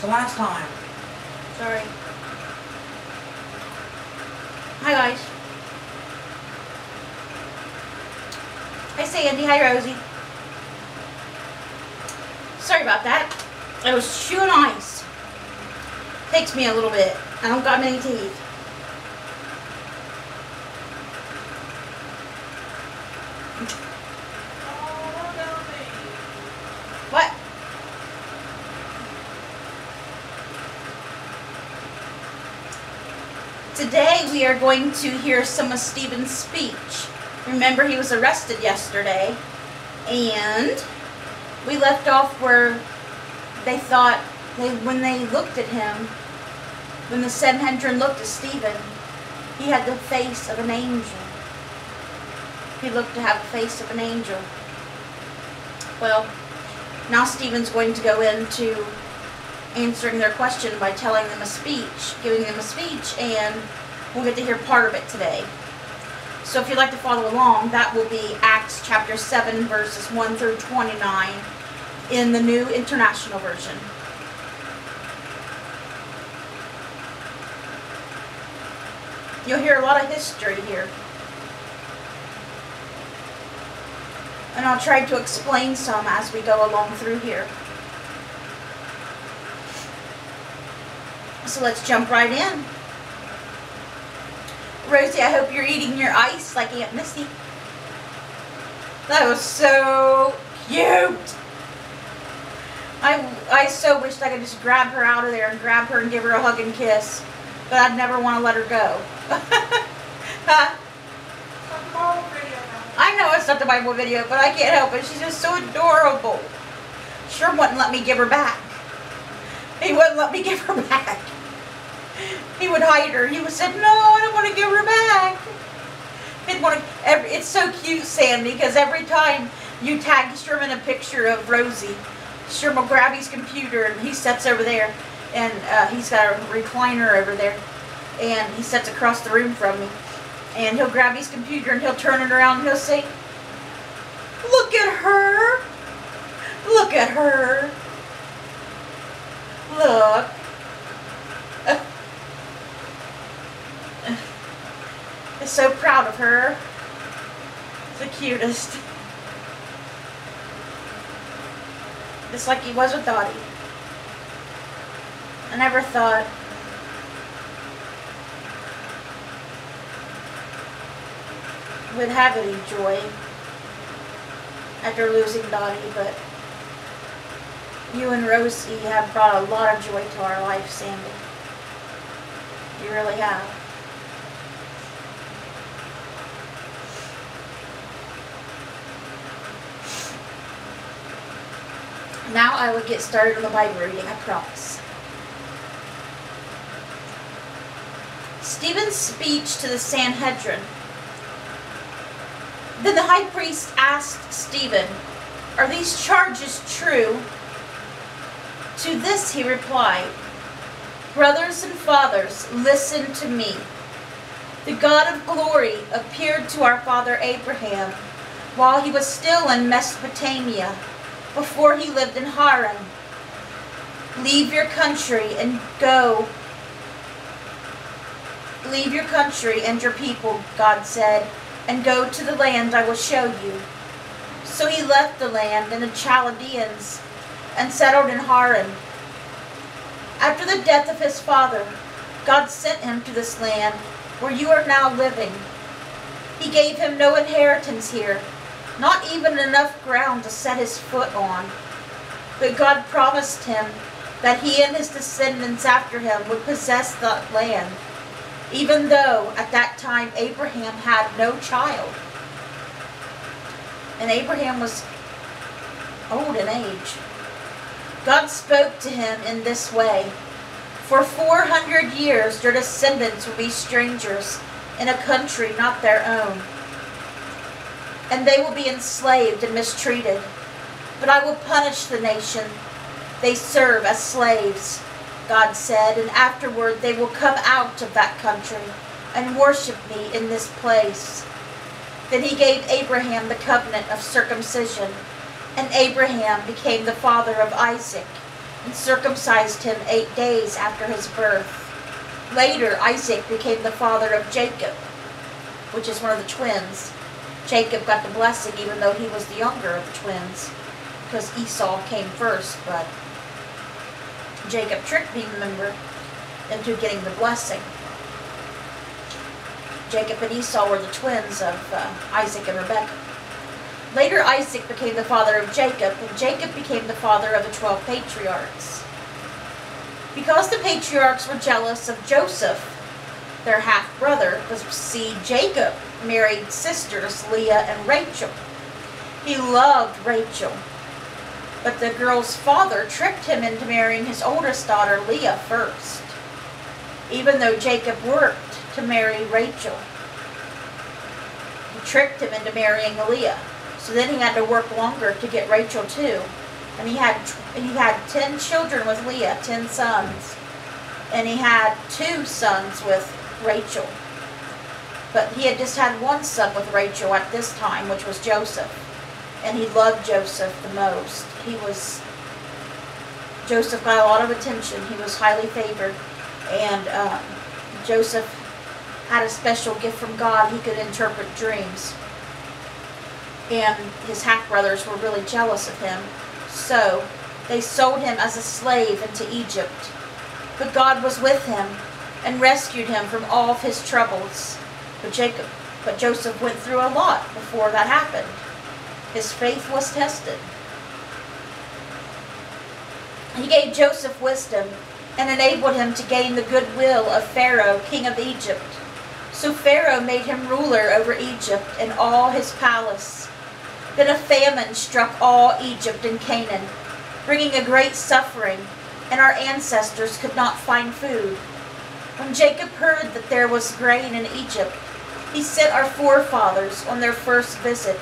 the last time. Sorry. Hi, guys. Hi, Sandy. Hi, Rosie. Sorry about that. I was chewing ice. Takes me a little bit. I don't got many teeth. What? Today we are going to hear some of Stephen's speech. Remember, he was arrested yesterday, and we left off where they thought, when they looked at him, when the Sanhedrin looked at Stephen, he had the face of an angel. He looked to have the face of an angel. Well, now Stephen's going to go into answering their question by telling them a speech, giving them a speech, and we'll get to hear part of it today. So if you'd like to follow along, that will be Acts chapter 7, verses 1 through 29 in the New International Version. You'll hear a lot of history here. And I'll try to explain some as we go along through here. So let's jump right in. Rosie, I hope you're eating your ice like Aunt Misty. That was so cute. I so wished I could just grab her out of there and grab her and give her a hug and kiss. But I'd never want to let her go. Huh? I know it's not the Bible video, but I can't help it. She's just so adorable. Sure wouldn't let me give her back. He wouldn't let me give her back. He would hide her. He would say, no, I don't want to give her back. He'd want to, it's so cute, Sandy, because every time you tag Sherman a picture of Rosie, Sherman will grab his computer and he sits over there, and he's got a recliner over there, and he sits across the room from me. And he'll grab his computer and he'll turn it around and he'll say, look at her. Look at her. Look. I'm so proud of her. The cutest. Just like he was with Dottie. I never thought would have any joy after losing Dottie, but you and Rosie have brought a lot of joy to our life, Sandy. You really have. Now I will get started on the Bible reading, I promise. Stephen's speech to the Sanhedrin. Then the high priest asked Stephen, are these charges true? To this he replied, brothers and fathers, listen to me. The God of glory appeared to our father Abraham while he was still in Mesopotamia, before he lived in Haran. Leave your country and go. Leave your country and your people, God said, and go to the land I will show you. So he left the land and the Chaldeans and settled in Haran. After the death of his father, God sent him to this land where you are now living. He gave him no inheritance here, not even enough ground to set his foot on. But God promised him that he and his descendants after him would possess that land, even though at that time Abraham had no child. And Abraham was old in age. God spoke to him in this way. For 400 years your descendants will be strangers in a country not their own. And they will be enslaved and mistreated. But I will punish the nation they serve as slaves, God said, and afterward they will come out of that country and worship me in this place. Then he gave Abraham the covenant of circumcision, and Abraham became the father of Isaac, and circumcised him 8 days after his birth. Later, Isaac became the father of Jacob, which is one of the twins. Jacob got the blessing even though he was the younger of the twins, because Esau came first, but Jacob tricked me, remember, into getting the blessing. Jacob and Esau were the twins of Isaac and Rebekah. Later, Isaac became the father of Jacob, and Jacob became the father of the 12 patriarchs. Because the patriarchs were jealous of Joseph, their half-brother, because see, Jacob married sisters Leah and Rachel. He loved Rachel, but the girl's father tricked him into marrying his oldest daughter Leah first, even though Jacob worked to marry Rachel. He tricked him into marrying Leah. So then he had to work longer to get Rachel too. And he had 10 children with Leah, 10 sons. And he had 2 sons with Rachel. But he had just had 1 son with Rachel at this time, which was Joseph. And he loved Joseph the most. Joseph got a lot of attention. He was highly favored. And Joseph had a special gift from God. He could interpret dreams. And his half-brothers were really jealous of him. So they sold him as a slave into Egypt. But God was with him and rescued him from all of his troubles. But Joseph went through a lot before that happened. His faith was tested. He gave Joseph wisdom and enabled him to gain the goodwill of Pharaoh, king of Egypt. So Pharaoh made him ruler over Egypt and all his palace. Then a famine struck all Egypt and Canaan, bringing a great suffering, and our ancestors could not find food. When Jacob heard that there was grain in Egypt, he sent our forefathers on their first visit.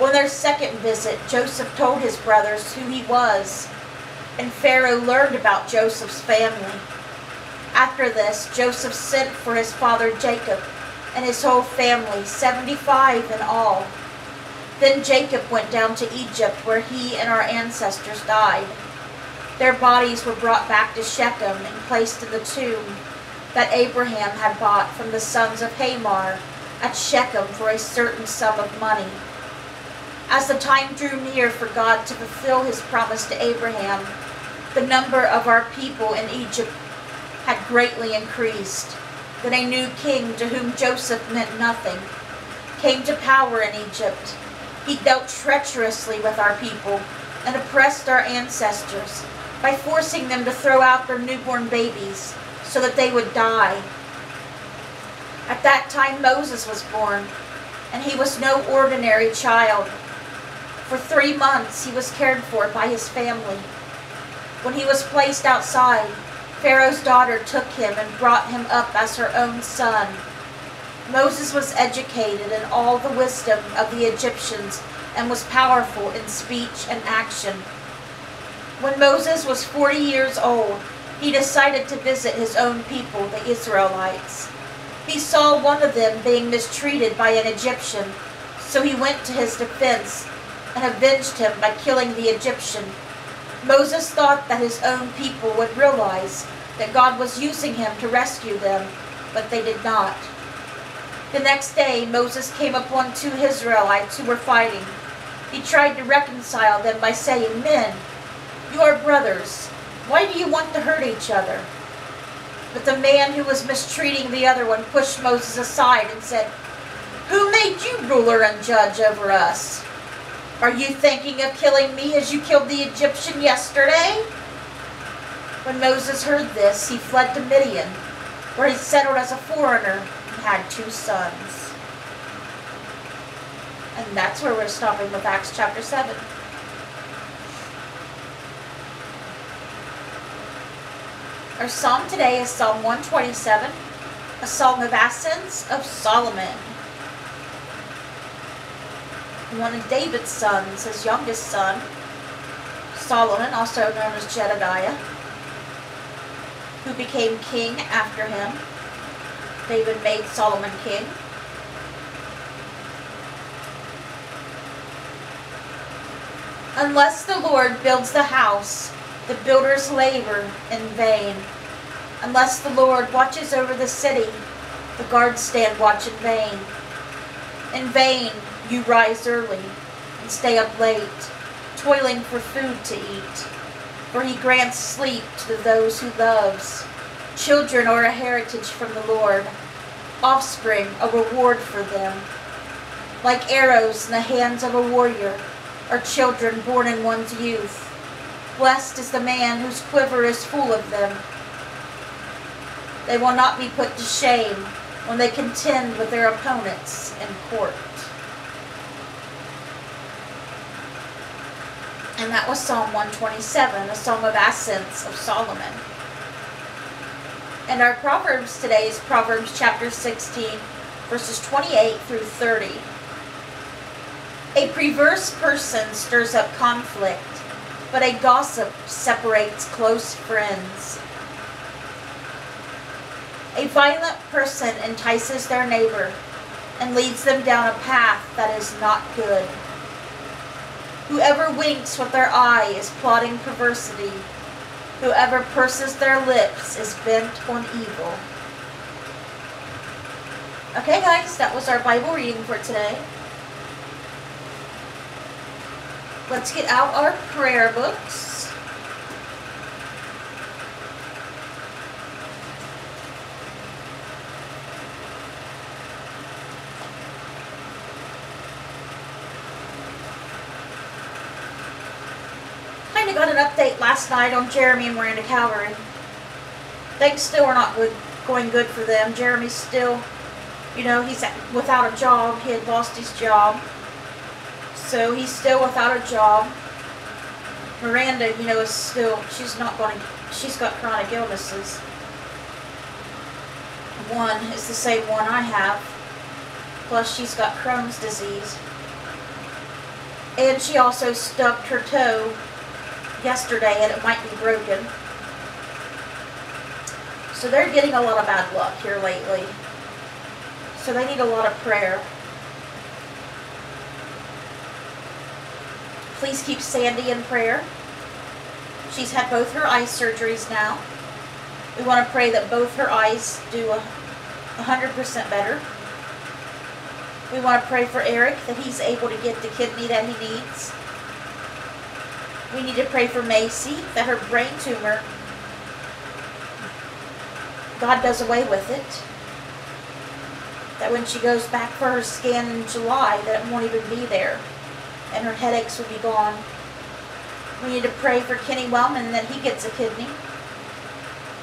On their second visit, Joseph told his brothers who he was, and Pharaoh learned about Joseph's family. After this, Joseph sent for his father Jacob and his whole family, 75 in all. Then Jacob went down to Egypt, where he and our ancestors died. Their bodies were brought back to Shechem and placed in the tomb that Abraham had bought from the sons of Hamor at Shechem for a certain sum of money. As the time drew near for God to fulfill his promise to Abraham, the number of our people in Egypt had greatly increased. Then a new king, to whom Joseph meant nothing, came to power in Egypt. He dealt treacherously with our people and oppressed our ancestors by forcing them to throw out their newborn babies so that they would die. At that time Moses was born, and he was no ordinary child. For 3 months he was cared for by his family. When he was placed outside, Pharaoh's daughter took him and brought him up as her own son. Moses was educated in all the wisdom of the Egyptians and was powerful in speech and action. When Moses was 40 years old, he decided to visit his own people, the Israelites. He saw one of them being mistreated by an Egyptian, so he went to his defense and avenged him by killing the Egyptian. Moses thought that his own people would realize that God was using him to rescue them, but they did not. The next day, Moses came upon 2 Israelites who were fighting. He tried to reconcile them by saying, "Men, you are brothers. Why do you want to hurt each other?" But the man who was mistreating the other one pushed Moses aside and said, "Who made you ruler and judge over us? Are you thinking of killing me as you killed the Egyptian yesterday?" When Moses heard this, he fled to Midian, where he settled as a foreigner and had 2 sons. And that's where we're stopping with Acts chapter 7. Our psalm today is Psalm 127, a song of ascents of Solomon. One of David's sons, his youngest son, Solomon, also known as Jedediah, who became king after him. David made Solomon king. Unless the Lord builds the house, The builders labor in vain. Unless the Lord watches over the city, the guards stand watch in vain. In vain you rise early and stay up late, toiling for food to eat. For he grants sleep to those he loves. Children are a heritage from the Lord, offspring a reward for them. Like arrows in the hands of a warrior are children born in one's youth. Blessed is the man whose quiver is full of them. They will not be put to shame when they contend with their opponents in court. And that was Psalm 127, a song of ascents of Solomon. And our Proverbs today is Proverbs chapter 16, verses 28 through 30. A perverse person stirs up conflict, but a gossip separates close friends. A violent person entices their neighbor and leads them down a path that is not good. Whoever winks with their eye is plotting perversity. Whoever purses their lips is bent on evil. Okay, guys, that was our Bible reading for today. Let's get out our prayer books. Kind of got an update last night on Jeremy and Miranda Calvary. Things still are not going good for them. Jeremy's still, he's without a job. He had lost his job. So he's still without a job. Miranda, is still, she's got chronic illnesses. One is the same one I have. Plus she's got Crohn's disease. And she also stubbed her toe yesterday and it might be broken. So they're getting a lot of bad luck here lately. So they need a lot of prayer. Please keep Sandy in prayer. She's had both her eye surgeries now. We want to pray that both her eyes do 100% better. We want to pray for Eric, that he's able to get the kidney that he needs. We need to pray for Macy, that her brain tumor, God does away with it. That when she goes back for her scan in July, that it won't even be there. And her headaches will be gone. We need to pray for Kenny Wellman that he gets a kidney.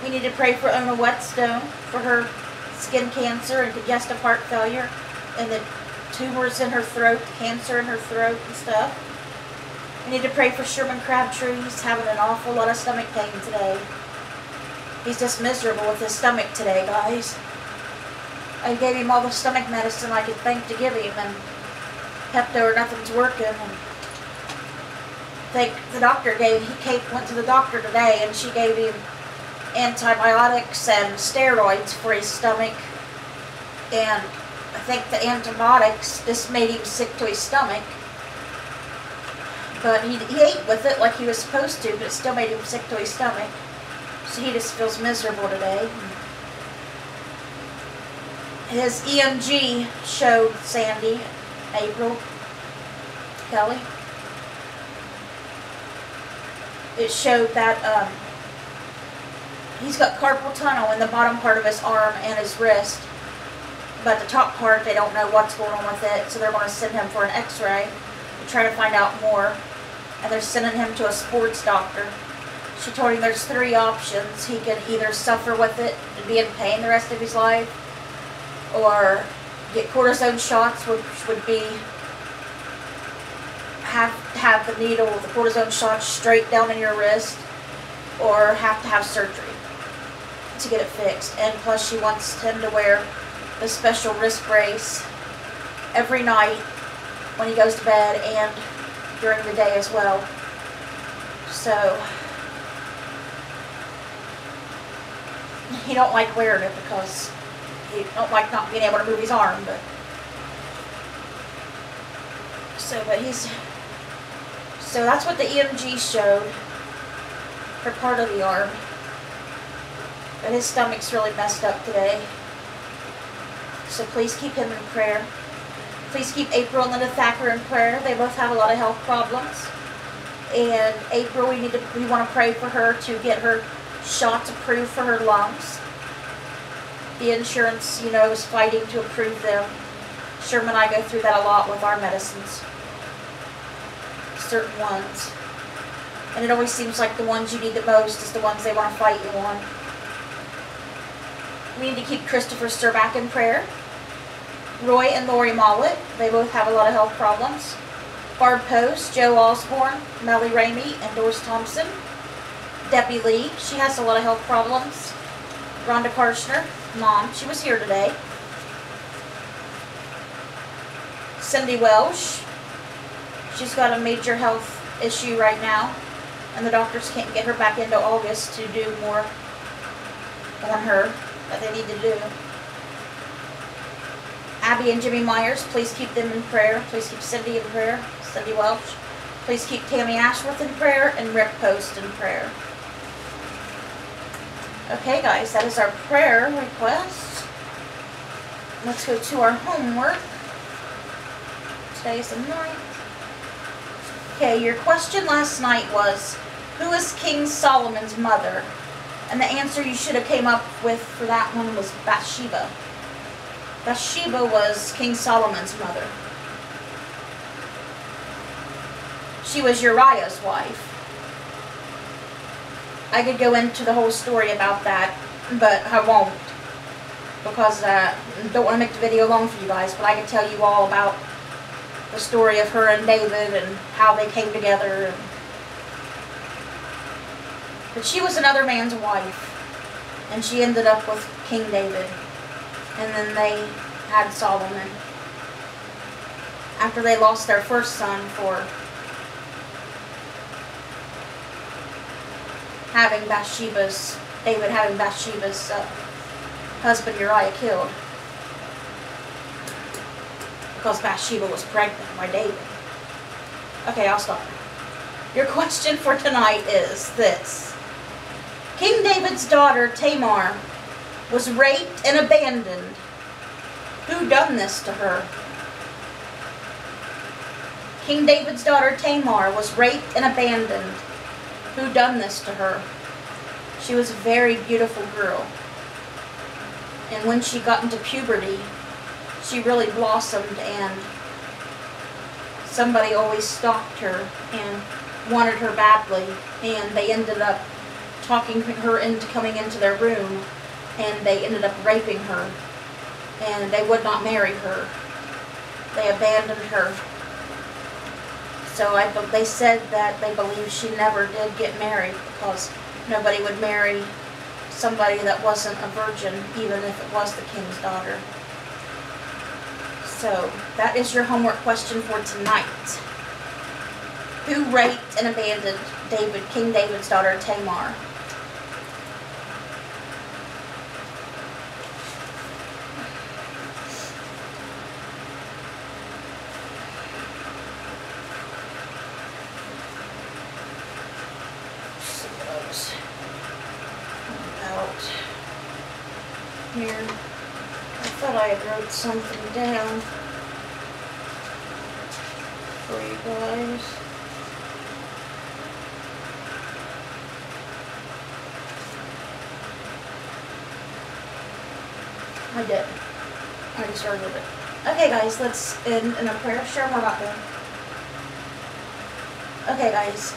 We need to pray for Ona Whetstone for her skin cancer and congestive heart failure and the tumors in her throat, cancer in her throat and stuff. We need to pray for Sherman Crabtree. He's having an awful lot of stomach pain today. He's just miserable with his stomach today, guys. I gave him all the stomach medicine I could think to give him, and Pepto or nothing's working. And the doctor went to the doctor today and she gave him antibiotics and steroids for his stomach. And I think the antibiotics just made him sick to his stomach. But he ate with it like he was supposed to, but it still made him sick to his stomach. So he just feels miserable today. His EMG showed Sandy, April, Kelly. It showed that he's got carpal tunnel in the bottom part of his arm and his wrist. But the top part, they don't know what's going on with it, so they're going to send him for an x-ray to try to find out more. And they're sending him to a sports doctor. She told him there's 3 options. He can either suffer with it and be in pain the rest of his life, or get cortisone shots, which would be have the needle, the cortisone shots straight down in your wrist, or have to have surgery to get it fixed. And plus she wants him to wear the special wrist brace every night when he goes to bed and during the day as well. So he don't like wearing it because he don't like not being able to move his arm, but so that's what the EMG showed. for part of the arm. But his stomach's really messed up today. So please keep him in prayer. Please keep April and Linda Thacker in prayer. They both have a lot of health problems. And April, we want to pray for her to get her shots approved for her lungs. The insurance, is fighting to approve them. Sherman and I go through that a lot with our medicines. Certain ones. And it always seems like the ones you need the most is the ones they want to fight you on. We need to keep Christopher Sturback in prayer. Roy and Lori Mollett, they both have a lot of health problems. Barb Post, Joe Osborne, Melly Ramey, and Doris Thompson. Debbie Lee, she has a lot of health problems. Rhonda Karshner, Mom, she was here today. Cindy Welsh, she's got a major health issue right now, and the doctors can't get her back into August to do more on her that they need to do. Abby and Jimmy Myers, please keep them in prayer. Please keep Cindy in prayer. Cindy Welch. Please keep Tammy Ashworth in prayer and Rick Post in prayer. Okay, guys, that is our prayer request. Let's go to our homework. Today's the 9th. Okay, your question last night was, who is King Solomon's mother? And the answer you should have came up with for that one was Bathsheba. Bathsheba was King Solomon's mother. She was Uriah's wife. I could go into the whole story about that, but I won't. Because I don't want to make the video long for you guys, but I could tell you all about the story of her and David and how they came together. But she was another man's wife, and she ended up with King David. And then they had Solomon. After they lost their first son for David having Bathsheba's husband Uriah killed. Because Bathsheba was pregnant by David. Okay, I'll stop. Your question for tonight is this. King David's daughter Tamar was raped and abandoned. Who done this to her? King David's daughter Tamar was raped and abandoned. Who done this to her? She was a very beautiful girl. And when she got into puberty, she really blossomed, and somebody always stalked her and wanted her badly, and they ended up talking her into coming into their room, and they ended up raping her, and they would not marry her. They abandoned her. So they said that they believe she never did get married because nobody would marry somebody that wasn't a virgin, even if it was the king's daughter. So that is your homework question for tonight. Who raped and abandoned King David's daughter Tamar? Here. I thought I had wrote something down for you guys. I did. I already started with it. Okay, guys, let's end in a prayer. Sure, we're not done. Okay, guys.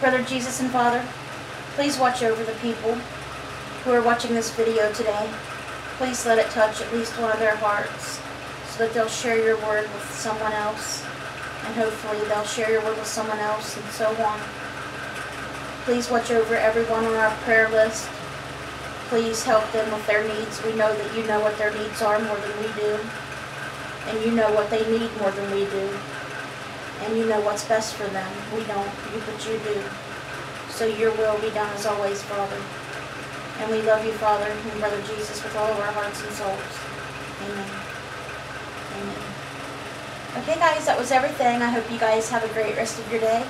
Brother Jesus and Father, please watch over the people who are watching this video today. Please let it touch at least one of their hearts so that they'll share your word with someone else, and hopefully they'll share your word with someone else, and so on. Please watch over everyone on our prayer list. Please help them with their needs. We know that you know what their needs are more than we do, and you know what they need more than we do, and you know what's best for them. We don't, but you do. So your will be done as always, Father. And we love you, Father, and Brother Jesus with all of our hearts and souls. Amen. Amen. Okay, guys, that was everything. I hope you guys have a great rest of your day.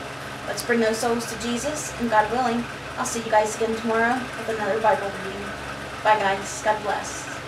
Let's bring those souls to Jesus, and God willing, I'll see you guys again tomorrow with another Bible reading. Bye guys. God bless.